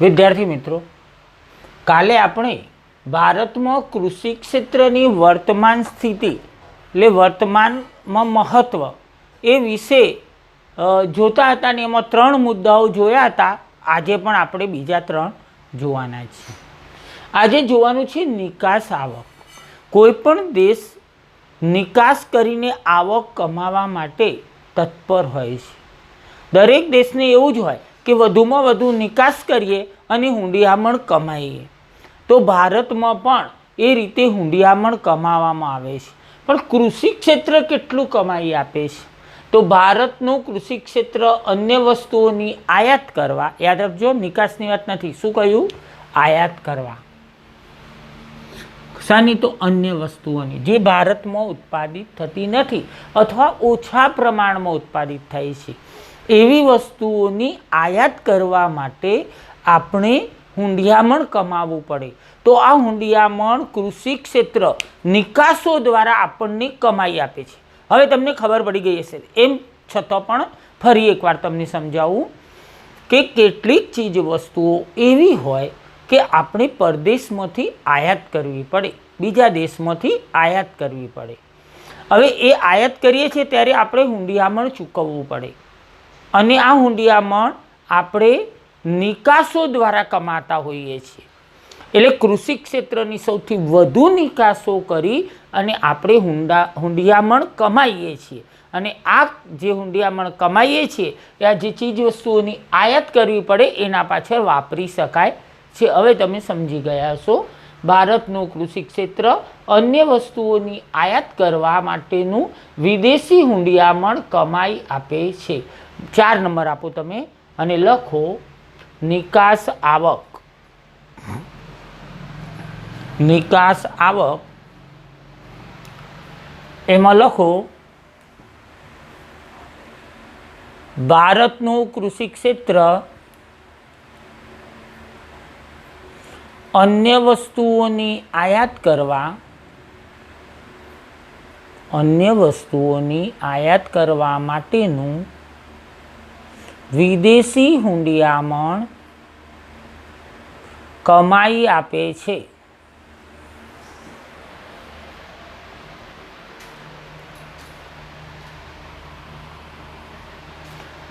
વિદ્યાર્થી મિત્રો, કાલે આપણે ભારતમાં કૃષિ ક્ષેત્રની વર્તમાન સ્થિતિ એટલે વર્તમાનમાં મહત્ત્વ એ વિશે જોતા હતા ને એમાં 3 મુદ્દાઓ જોયા હતા. આજે પણ આપણે બીજા 3 જોવાના છીએ. આજે જોવાનું છે નિકાસ આવક. કોઈ પણ દેશ નિકાસ કરીને આવક કમાવા માટે તત્પર હોય છે. દરેક દેશને એવું જ હોય કે વધુમાં વધુ નિકાસ કરીએ અને હુંડિયામણ કમાઈએ. તો ભારતમાં પણ એ રીતે હુંડિયામણ કમાવામાં આવે છે. પણ કૃષિ ક્ષેત્ર કેટલું કમાઈ આપે છે? તો ભારતનું કૃષિ ક્ષેત્ર અન્ય વસ્તુઓની આયાત કરવા, યાદ રાખજો નિકાસની વાત નથી, શું કહ્યું? આયાત કરવા. શાની? તો અન્ય વસ્તુઓની જે ભારતમાં ઉત્પાદિત થતી નથી અથવા ઓછા પ્રમાણમાં ઉત્પાદિત થાય છે એવી વસ્તુઓની આયાત કરવા માટે આપણે હુંડિયામણ કમાવવું પડે. તો આ હુંડિયામણ કૃષિ ક્ષેત્ર નિકાસો દ્વારા આપણને કમાઈ આપે છે. હવે તમને ખબર પડી ગઈ હશે, એમ છતાં પણ ફરી એકવાર તમને સમજાવું કે કેટલીક ચીજ વસ્તુઓ એવી હોય કે આપણે પરદેશમાંથી આયાત કરવી પડે, બીજા દેશમાંથી આયાત કરવી પડે. હવે એ આયાત કરીએ છીએ ત્યારે આપણે હુંડિયામણ ચૂકવવું પડે અને આ હુંડિયામણ આપણે નિકાસો દ્વારા કમાતા હોઈએ છીએ. એટલે કૃષિ ક્ષેત્રની સૌથી વધુ નિકાસો કરી અને આપણે હુંડિયામણ કમાઈએ છીએ. અને આ જે હુંડિયામણ કમાઈએ છીએ એ આ જે ચીજ વસ્તુઓની આયાત કરવી પડે એના પાછળ વાપરી શકાય છે. હવે તમે સમજી ગયા છો. ભારતનું કૃષિ ક્ષેત્ર અન્ય વસ્તુઓની આયાત કરવા માટેનું વિદેશી હુંડિયામણ કમાઈ આપે છે. 4 નંબર આપો તમે અને લખો નિકાસ આવક. નિકાસ આવક એમાં લખો ભારતનું કૃષિ ક્ષેત્ર અન્ય વસ્તુઓની આયાત કરવા માટેનું વિદેશી હુંડિયામણ કમાઈ આપે છે.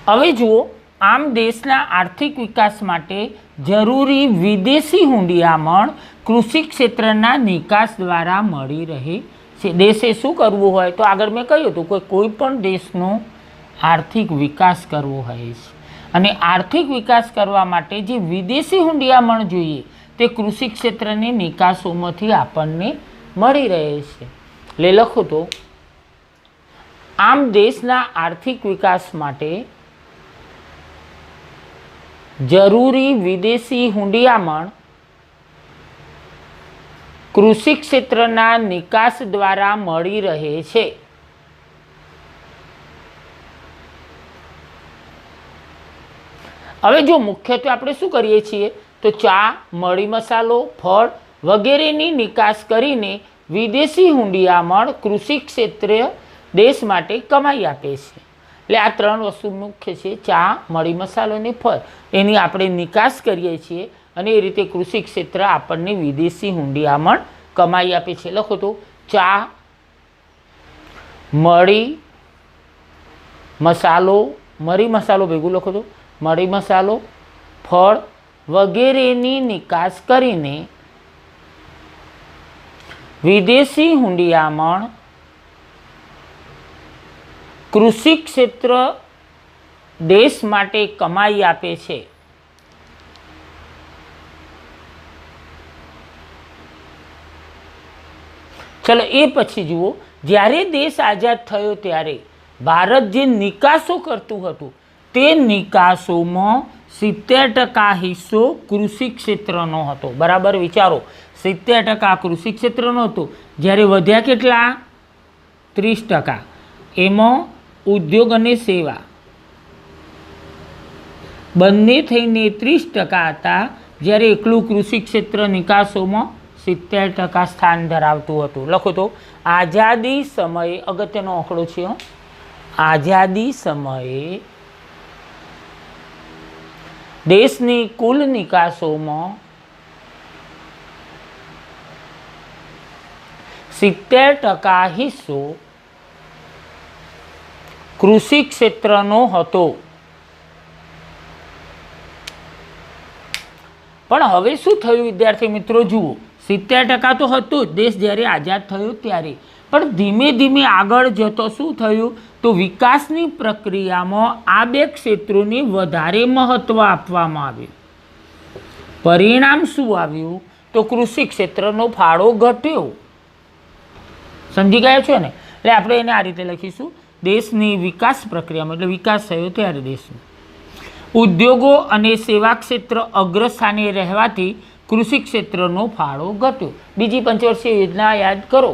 હવે જુઓ, આમ દેશના આર્થિક વિકાસ માટે જરૂરી વિદેશી હુંડિયામણ કૃષિ ક્ષેત્રના નિકાસ દ્વારા મળી રહે છે. દેશે શું કરવું હોય તો આગળ મેં કહ્યું હતું કે કોઈ પણ દેશનો આર્થિક વિકાસ કરવો હોય છે અને આર્થિક વિકાસ કરવા માટે જે વિદેશી હુંડિયામણ જોઈએ તે કૃષિ ક્ષેત્રની નિકાસોમાંથી આપણને મળી રહે છે. એટલે લખો તો આમ દેશના આર્થિક વિકાસ માટે જરૂરી વિદેશી હુંડિયામણ કૃષિ ક્ષેત્રના નિકાસ દ્વારા મળી રહે છે. હવે જો મુખ્યત્વે આપણે શું કરીએ છીએ તો ચા, મરી મસાલો, ફળ વગેરેની નિકાસ કરીને વિદેશી હુંડિયામણ કૃષિ ક્ષેત્ર દેશ માટે કમાઈ આપે છે. એટલે આ 3 વસ્તુ મુખ્ય છે: ચા, મરી મસાલો અને ફળ. એની આપણે નિકાસ કરીએ છીએ અને એ રીતે કૃષિ ક્ષેત્ર આપણને વિદેશી હુંડિયામણ કમાઈ આપે છે. લખો તો ચા, મરી મસાલો ભેગું લખો તો મરી મસાલો, ફળ વગેરેની નિકાસ કરીને વિદેશી હુંડિયામણ કૃષિ ક્ષેત્ર દેશ માટે કમાઈ આપે છે. ચલો એ પછી જુઓ, જ્યારે દેશ આઝાદ થયો ત્યારે ભારત જે નિકાસો કરતું હતું તે નિકાસોમાં 70% હિસ્સો કૃષિ ક્ષેત્રનો હતો. બરાબર વિચારો, 70% કૃષિ ક્ષેત્રનો હતો, જ્યારે વધ્યા કેટલા? 30%. એમાં ઉદ્યોગ અને સેવા બંને થઈને 30% હતા, જ્યારે એકલું કૃષિ ક્ષેત્ર નિકાસોમાં 70% સ્થાન ધરાવતું હતું. લખો તો આઝાદી સમયે, અગત્યનો આંકડો છે, આઝાદી સમયે દેશની કુલ નિકાસોમાં 70% હિસ્સો કૃષિ ક્ષેત્રનો હતો. પણ હવે શું થયું વિદ્યાર્થી મિત્રો, જુઓ 70% તો હતું જ દેશ જ્યારે આઝાદ થયો ત્યારે, પણ ધીમે ધીમે આગળ જતો શું થયું તો વિકાસની પ્રક્રિયામાં આ બે ક્ષેત્રોને વધારે મહત્ત્વ આપવામાં આવ્યું. પરિણામ શું આવ્યું તો કૃષિ ક્ષેત્રનો ફાળો ઘટ્યો. સમજી ગયા છો ને? એટલે આપણે એને આ રીતે લખીશું, દેશની વિકાસ પ્રક્રિયામાં, એટલે વિકાસ થયો ત્યારે દેશનો ઉદ્યોગો અને સેવા ક્ષેત્ર અગ્રસ્થાને રહેવાથી કૃષિ ક્ષેત્રનો ફાળો ઘટ્યો. બીજી પંચવર્ષીય યોજના યાદ કરો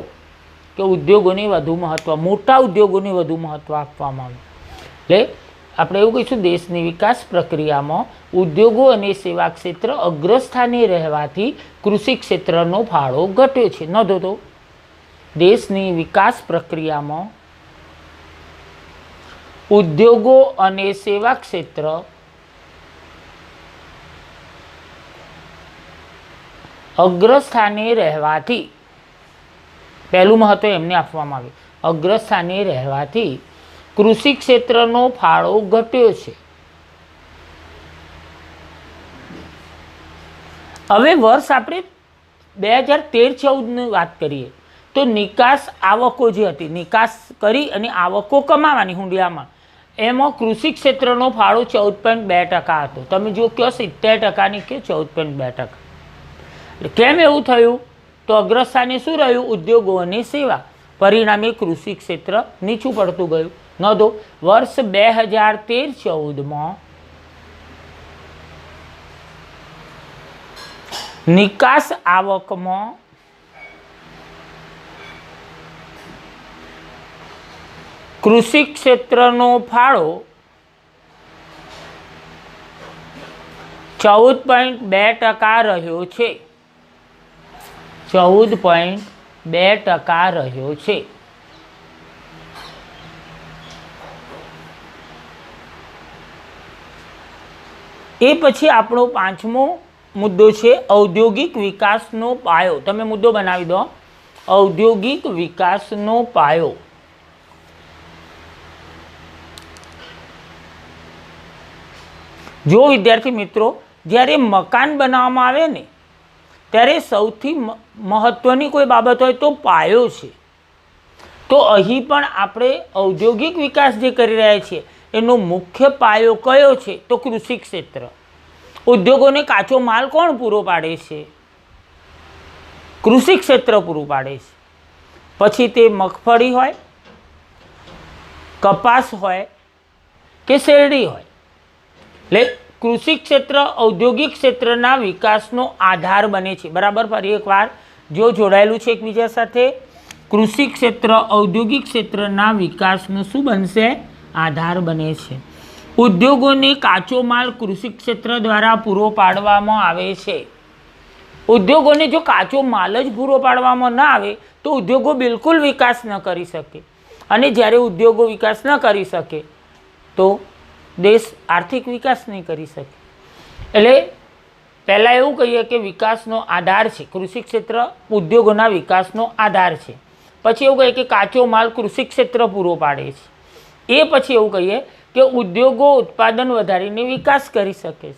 કે ઉદ્યોગોને વધુ મહત્ત્વ, મોટા ઉદ્યોગોને વધુ મહત્ત્વ આપવામાં આવે. એટલે આપણે એવું કહીશું, દેશની વિકાસ પ્રક્રિયામાં ઉદ્યોગો અને સેવા ક્ષેત્ર અગ્રસ્થાને રહેવાથી કૃષિ ક્ષેત્રનો ફાળો ઘટ્યો છે. નોંધો તો, દેશની વિકાસ પ્રક્રિયામાં ઉદ્યોગો અને સેવા ક્ષેત્ર અગ્રસ્થાને રહેવાથી, પહેલું મહત્વ એમને આપવામાં આવ્યું, અગ્રસ્થાને રહેવાથી કૃષિ ક્ષેત્રનો ફાળો ઘટ્યો છે. હવે વર્ષ આપણે 2013-14ની વાત કરીએ તો નિકાસ આવકો જે હતી, નિકાસ કરી અને આવકો કમાવાની હુંડિયામાં, એમાં કૃષિ ક્ષેત્રનો ફાળો 14.2% હતો. તમે જો કહો 70% કે 14.2%. કેમ એવું થયું તો અગ્રસ્થાને શું રહ્યું? ઉદ્યોગો અને સેવા. પરિણામે કૃષિ ક્ષેત્ર નીચું પડતું ગયું. નોંધો, વર્ષ 2013-14માં નિકાસ આવકમાં કૃષિ ક્ષેત્રનો ફાળો 14.2% રહ્યો છે. 14.2% રહ્યો છે. એ પછી આપણો પાંચમો મુદ્દો છે ઔદ્યોગિક વિકાસનો પાયો. તમે મુદ્દો બનાવી દો, ઔદ્યોગિક વિકાસનો પાયો. જો વિદ્યાર્થી મિત્રો, જ્યારે મકાન બનાવવામાં આવે ને ત્યારે સૌથી મહત્ત્વની કોઈ બાબત હોય તો પાયો છે. તો અહીં પણ આપણે ઔદ્યોગિક વિકાસ જે કરી રહ્યા છીએ એનો મુખ્ય પાયો કયો છે તો કૃષિ ક્ષેત્ર. ઉદ્યોગોને કાચો માલ કોણ પૂરો પાડે છે? કૃષિ ક્ષેત્ર પૂરું પાડે છે. પછી તે મગફળી હોય, કપાસ હોય કે શેરડી હોય. એટલે કૃષિ ક્ષેત્ર ઔદ્યોગિક ક્ષેત્રના વિકાસનો આધાર બને છે. બરાબર, ફરી એકવાર જો જોડાયેલું છે એકબીજા સાથે, કૃષિ ક્ષેત્ર ઔદ્યોગિક ક્ષેત્રના વિકાસનો શું બનશે? આધાર બને છે. ઉદ્યોગોને કાચો માલ કૃષિ ક્ષેત્ર દ્વારા પૂરો પાડવામાં આવે છે. ઉદ્યોગોને જો કાચો માલ જ પૂરો પાડવામાં ન આવે તો ઉદ્યોગો બિલકુલ વિકાસ ન કરી શકે. અને જ્યારે ઉદ્યોગો વિકાસ ન કરી શકે તો દેશ આર્થિક વિકાસ નહીં કરી શકે. એટલે પહેલાં એવું કહીએ કે વિકાસનો આધાર છે કૃષિ ક્ષેત્ર, ઉદ્યોગોના વિકાસનો આધાર છે. પછી એવું કહીએ કે કાચો માલ કૃષિ ક્ષેત્ર પૂરો પાડે છે. એ પછી એવું કહીએ કે ઉદ્યોગો ઉત્પાદન વધારીને વિકાસ કરી શકે છે.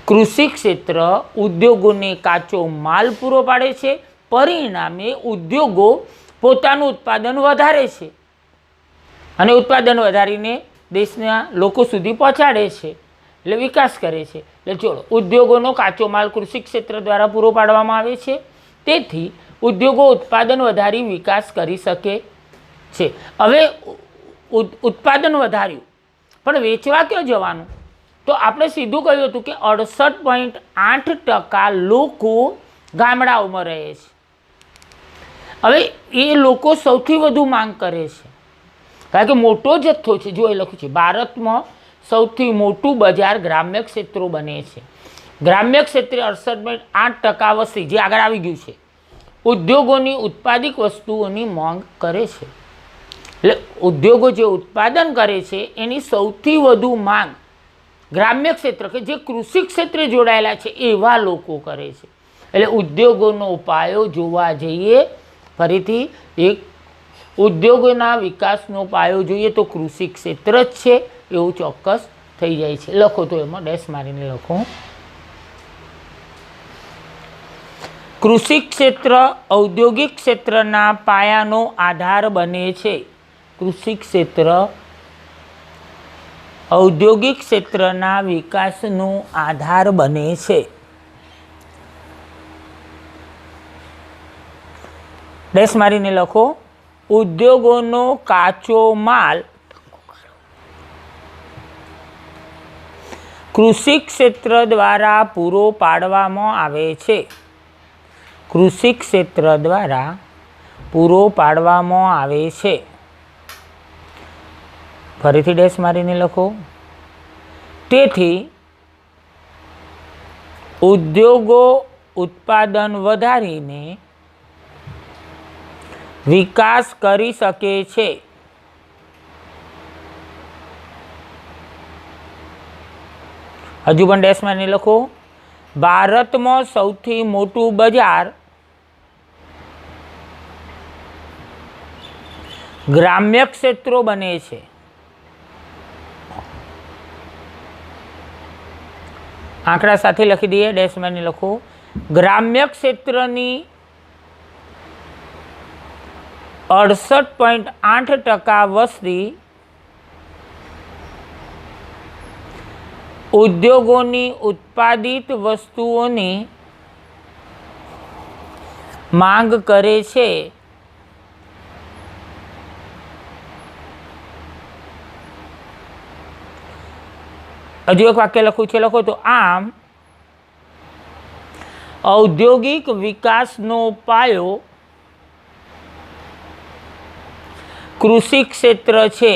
કૃષિ ક્ષેત્ર ઉદ્યોગોને કાચો માલ પૂરો પાડે છે, પરિણામે ઉદ્યોગો પોતાનું ઉત્પાદન વધારે છે અને ઉત્પાદન વધારીને દેશના લોકો સુધી પહોંચાડે છે, એટલે વિકાસ કરે છે. એટલે ચલો, ઉદ્યોગોનો કાચો માલ કૃષિ ક્ષેત્ર દ્વારા પૂરો પાડવામાં આવે છે, તેથી ઉદ્યોગો ઉત્પાદન વધારી વિકાસ કરી શકે છે. હવે ઉત્પાદન વધાર્યું પણ વેચવા ક્યાં જવાનું? તો આપણે સીધું કહ્યું હતું કે 68.8% લોકો ગામડાઓમાં રહે છે. હવે એ લોકો સૌથી વધુ માંગ કરે છે કારણ કે મોટો જથ્થો છે. જો એ લખ્યું છે ભારતમાં સૌથી મોટું બજાર ગ્રામ્ય ક્ષેત્રો બને છે. ગ્રામ્ય ક્ષેત્રે 68.8% વસ્તી, જે આગળ આવી ગયું છે, ઉદ્યોગોની ઉત્પાદિત વસ્તુઓની માંગ કરે છે. એટલે ઉદ્યોગો જે ઉત્પાદન કરે છે એની સૌથી વધુ માંગ ગ્રામ્ય ક્ષેત્ર કે જે કૃષિ ક્ષેત્રે જોડાયેલા છે એવા લોકો કરે છે. એટલે ઉદ્યોગોનો પાયો જોવા જઈએ, ફરીથી એક ઉદ્યોગોના વિકાસનો પાયો જોઈએ તો કૃષિ ક્ષેત્ર જ છે એવું ચોક્કસ થઈ જાય છે. લખો તો એમાં ડેશ મારીને લખો. કૃષિ ક્ષેત્ર ઔદ્યોગિક ક્ષેત્રના પાયાનો આધાર બને છે. કૃષિ ક્ષેત્ર ઔદ્યોગિક ક્ષેત્રના વિકાસનો આધાર બને છે. ડેશ મારીને લખો. ઉદ્યોગોનો કાચો માલ કૃષિ ક્ષેત્ર દ્વારા પૂરો પાડવામાં આવે છે. કૃષિ ક્ષેત્ર દ્વારા પૂરો પાડવામાં આવે છે. ફરીથી ડેશ મારીને લખો. તેથી ઉદ્યોગો ઉત્પાદન વધારીને વિકાસ કરી શકે છે. હજુ પણ ડેશ મારીને લખો. ભારતમાં સૌથી મોટું બજાર ગ્રામ્ય ક્ષેત્રો બને છે. આંકડા સાથે લખી દઈએ. ડેશ મારીને લખો. ગ્રામ્ય ક્ષેત્રની 68.8% વસ્તી ઉદ્યોગોની ઉત્પાદિત વસ્તુઓની માંગ કરે છે. હજુ એક વાક્ય લખું છે, લખો તો. આમ ઔદ્યોગિક વિકાસનો પાયો કૃષિ ક્ષેત્ર છે.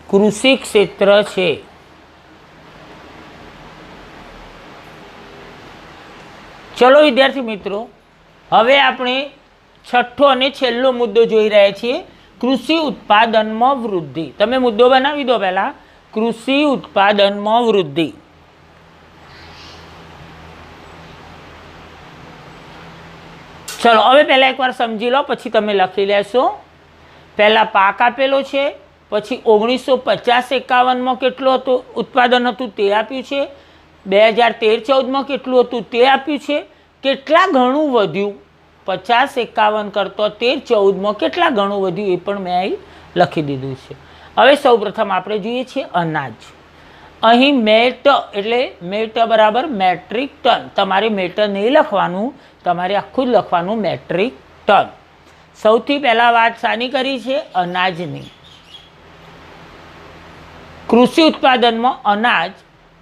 કૃષિ ક્ષેત્ર છે. ચલો વિદ્યાર્થી મિત્રો, હવે આપણે છઠ્ઠો અને છેલ્લો મુદ્દો જોઈ રહ્યા છીએ, કૃષિ ઉત્પાદનમાં વૃદ્ધિ. તમે મુદ્દો બનાવી દો પહેલા. કૃષિ ઉત્પાદનમાં વૃદ્ધિ. ચલો હવે પહેલા એકવાર સમજી લો, પછી તમે લખી લેશો. પહેલા પાક આપેલો છે, પછી 1950-51માં કેટલું હતું ઉત્પાદન હતું તે આપ્યું છે, 2013-14માં કેટલું હતું તે આપ્યું છે, કેટલા ઘણું વધ્યું 50-51 કરતો 13-14માં કેટલા ઘણું વધ્યું એ પણ મેં અહીં લખી દીધું છે. હવે સૌપ્રથમ આપણે જોઈએ છીએ અનાજ. અહીં મેટ એટલે મેટ બરાબર મેટ્રિક ટન. તમારે મીટર નહીં લખવાનું, તમારે આખું જ લખવાનું મેટ્રિક ટન. સૌથી પહેલાં વાત શાની કરી છે? અનાજની. કૃષિ ઉત્પાદનમાં અનાજ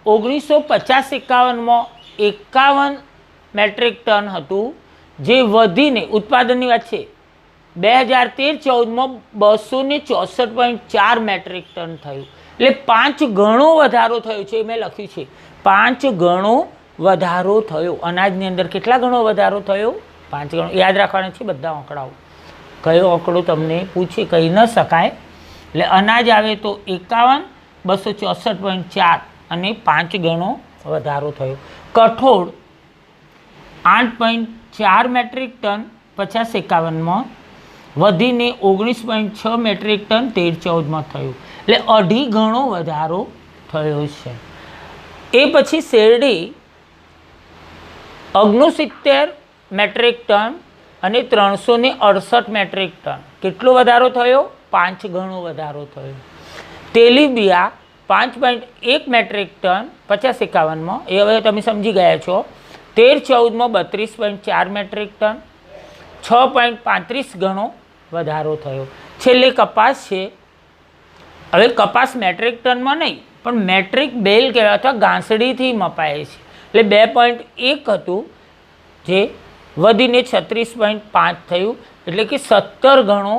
1950-51માં 51 મેટ્રિક ટન હતું, જે વધીને ઉત્પાદનની વાત છે 2013-14માં 264.4 મેટ્રિક ટન થયું. એટલે 5 ગણો વધારો થયો છે. મેં લખ્યું છે 5 ગણો વધારો થયો. અનાજની અંદર કેટલા ગણો વધારો થયો? 5 ગણો. યાદ રાખવાના છે બધા આંકડાઓ. કયો આંકડો તમને પૂછી કહી ન શકાય. એટલે અનાજ આવે તો 51, 264.4 અને 5 ગણો વધારો થયો. કઠોળ 8.4 મેટ્રિક ટન 50-51માં વધીને 19.6 મેટ્રિક ટન 13-14માં થયું. એટલે 2.5 ગણો વધારો થયો છે. એ પછી શેરડી 69 મેટ્રિક ટન અને 368 મેટ્રિક ટન. કેટલો વધારો થયો? 5 ગણો વધારો થયો. તેલીબિયા 5.1 મેટ્રિક ટન 50-51માં, એ હવે તમે સમજી ગયા છો. 13-14માં 32.4 મેટ્રિક ટન, 6.35 ગણો વધારો થયો. છેલ્લે કપાસ છે. હવે કપાસ મેટ્રિક ટનમાં નહીં પણ મેટ્રિક બેલ કહેવાય અથવા ગાંસડીથી મપાય છે. એટલે 2.1 હતું, જે વધીને 36.5 થયું. એટલે કે 17 ગણો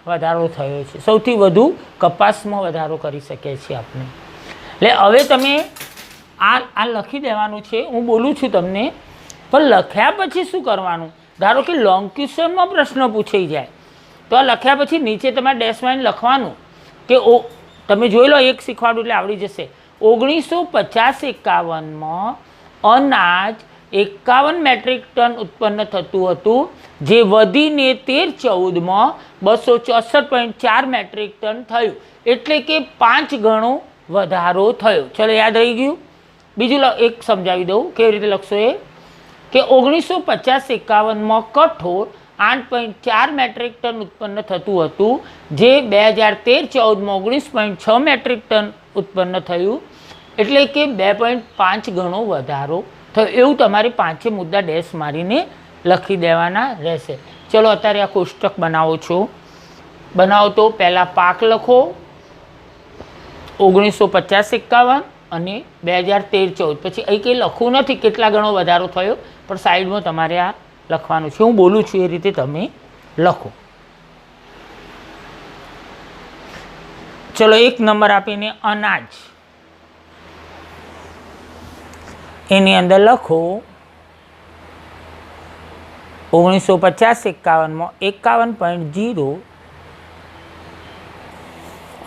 વધારો થયો છે. સૌથી વધુ કપાસમાં વધારો કરી શકીએ છીએ આપણે. એટલે હવે તમે આ લખી દેવાનું છે. હું બોલું છું તમને, પણ લખ્યા પછી શું કરવાનું? ધારો કે લોંગ ક્વેશ્ચનમાં પ્રશ્ન પૂછાઈ જાય તો આ લખ્યા પછી નીચે તમારે ડેશમાં લખવાનું કે તમે જોઈ લો, એક શીખવાડું એટલે આવડી જશે. 1950-51 અનાજ 51 મેટ્રિક ટન ઉત્પન્ન થતું હતું, જે વધીને 13-14 264.4 મેટ્રિક ટન થયું, એટલે કે 5 ગણો વધારો થયો. ચલો યાદ રહી ગયું. બીજું એક સમજાવી દઉં કેવી રીતે લખશો એ કે 1950-51 કઠોળ 8.4 મેટ્રિક ટન ઉત્પન્ન થતું હતું, જે 2013-14 19.6 મેટ્રિક ટન ઉત્પન્ન થયું, એટલે કે 2.5 ગણો વધારો થયો. એવું તમારે 5 મુદ્દા ડેશ મારીને લખી દેવાના રહેશે. ચલો અત્યારે આ કોષ્ટક બનાવો છો. બનાવો તો પહેલાં પાક લખો 1950-51 અને 2013-14. પછી અહીં કંઈ લખવું નથી કેટલા ગણો વધારો થયો, પણ સાઈડમાં તમારે આ લખવાનું છે. હું બોલું છું એ રીતે તમે લખો. ચલો 1 નંબર આપીને અનાજ, એની અંદર લખો 1950-51 51.0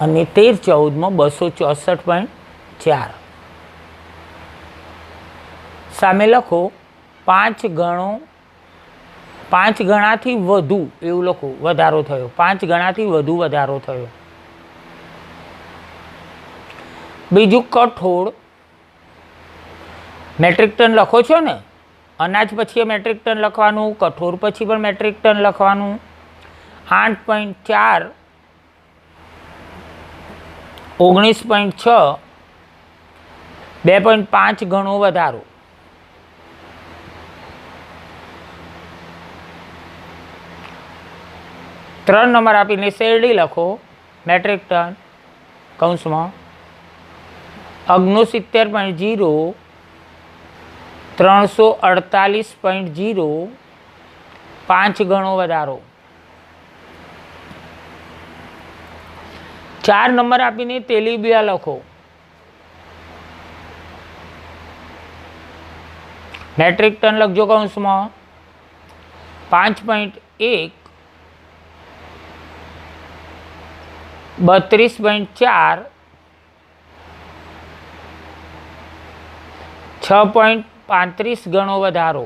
અને 13-14 264.4. સામે લખો 5 ગણાથી વધુ, એવું લખો વધારો થયો, 5 ગણાથી વધુ વધારો થયો. બીજું કઠોળ મેટ્રિક ટન લખો છો ને, અનાજ પછી મેટ્રિક ટન લખવાનું, કઠોળ પછી પણ મેટ્રિક ટન લખવાનું. 8.4 19.6 2.5 ગણો વધારો. ત્રણ નંબર આપીને શેરડી લખો મેટ્રિક ટન કૌંસમાં 69.0 348.0 5 ગણો વધારો. 4 નંબર આપીને તેલીબિયા લખો મેટ્રિક ટન લખજો કૌંસમાં 5.1 32.4 6.35 ગણો વધારો.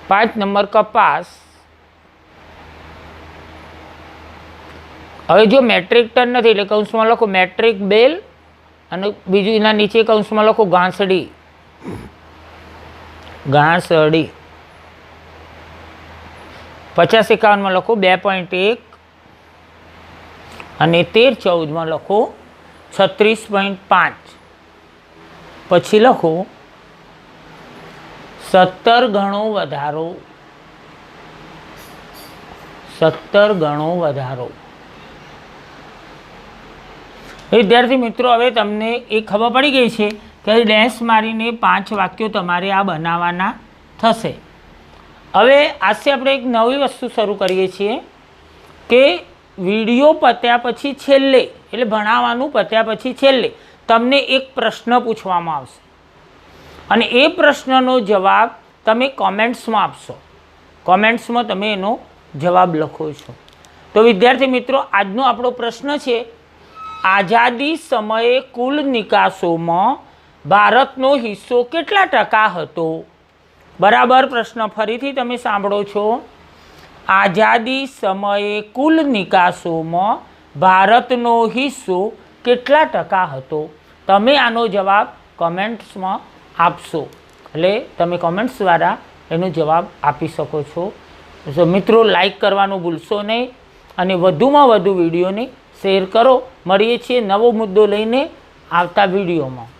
5 નંબર કપાસ. હવે જો મેટ્રિક ટન નથી એટલે કૌંસમાં લખો મેટ્રિક બેલ અને બીજું એના નીચે કૌંસમાં લખો ઘાસડી. 50-51 લખો 2.1 અને 13-14 લખો 36.5. પછી લખો 17 ગણો વધારો. 17 ગણો વધારો. વિદ્યાર્થી મિત્રો, હવે તમને એ ખબર પડી ગઈ છે કે ડેશ મારીને 5 વાક્યો તમારે આ બનાવવાના થશે. હવે આજે આપણે એક નવી વસ્તુ શરૂ કરીએ છીએ કે વિડીયો પત્યા પછી છેલ્લે, એટલે ભણાવવાનું પત્યા પછી છેલ્લે તમને એક પ્રશ્ન પૂછવામાં આવશે અને એ પ્રશ્નનો જવાબ તમે કોમેન્ટ્સમાં આપશો. કોમેન્ટ્સમાં તમે એનો જવાબ લખો છો. તો વિદ્યાર્થી મિત્રો, આજનો આપણો પ્રશ્ન છે, આઝાદી સમયે કુલ નિકાસોમાં ભારતનો હિસ્સો કેટલા ટકા હતો? બરાબર, પ્રશ્ન ફરીથી તમે સાંભળો છો. આઝાદી સમયે કુલ નિકાસોમાં ભારતનો હિસ્સો કેટલા ટકા હતો? તમે આનો જવાબ કમેન્ટ્સમાં આપશો, એટલે તમે કમેન્ટ્સ દ્વારા એનો જવાબ આપી શકો છો. તો મિત્રો, લાઈક કરવાનું ભૂલશો નહીં અને વધુમાં વધુ વિડીયોને શેર કરો. મળીએ છીએ નવો મુદ્દો લઈને આવતા વિડીયોમાં.